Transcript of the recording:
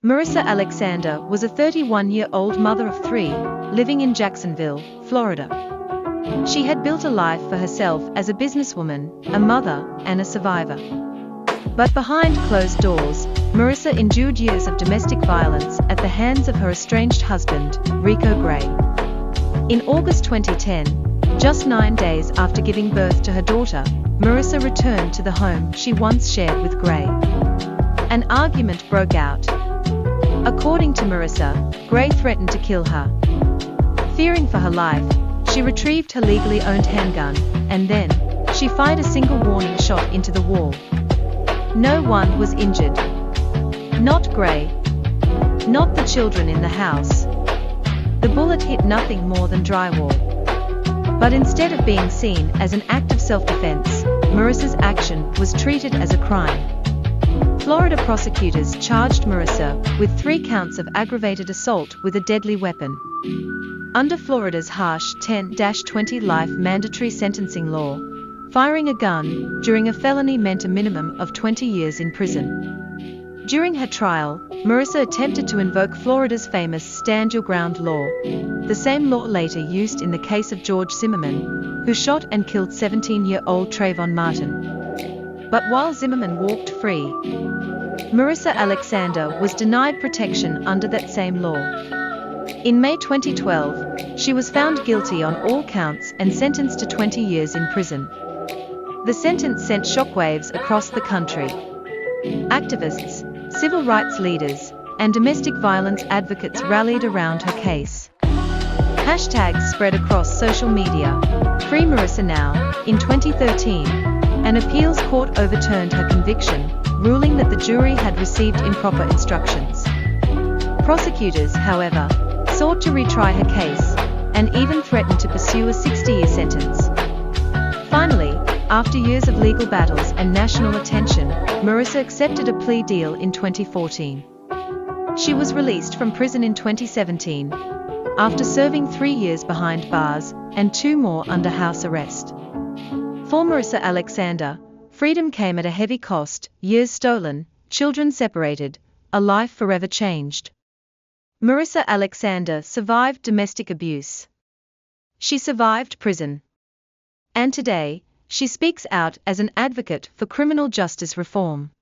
Merissa Alexander was a 31-year-old mother of three, living in Jacksonville, Florida. She had built a life for herself as a businesswoman, a mother, and a survivor. But behind closed doors, Merissa endured years of domestic violence at the hands of her estranged husband, Rico Gray. In August 2010, just 9 days after giving birth to her daughter, Merissa returned to the home she once shared with Gray. An argument broke out. According to Merissa, Gray threatened to kill her. Fearing for her life, she retrieved her legally owned handgun, and then, she fired a single warning shot into the wall. No one was injured. Not Gray. Not the children in the house. The bullet hit nothing more than drywall. But instead of being seen as an act of self-defense, Merissa's action was treated as a crime. Florida prosecutors charged Merissa with 3 counts of aggravated assault with a deadly weapon. Under Florida's harsh 10-20 life mandatory sentencing law, firing a gun during a felony meant a minimum of 20 years in prison. During her trial, Merissa attempted to invoke Florida's famous Stand Your Ground law, the same law later used in the case of George Zimmerman, who shot and killed 17-year-old Trayvon Martin. But while Zimmerman walked free, Merissa Alexander was denied protection under that same law. In May 2012, she was found guilty on all counts and sentenced to 20 years in prison. The sentence sent shockwaves across the country. Activists, civil rights leaders, and domestic violence advocates rallied around her case. Hashtags spread across social media. Free Merissa Now. In 2013, an appeals court overturned her conviction, ruling that the jury had received improper instructions. Prosecutors, however, sought to retry her case, and even threatened to pursue a 60-year sentence. Finally, after years of legal battles and national attention, Merissa accepted a plea deal in 2014. She was released from prison in 2017, after serving 3 years behind bars and 2 more under house arrest. For Merissa Alexander, freedom came at a heavy cost: years stolen, children separated, a life forever changed. Merissa Alexander survived domestic abuse. She survived prison. And today, she speaks out as an advocate for criminal justice reform.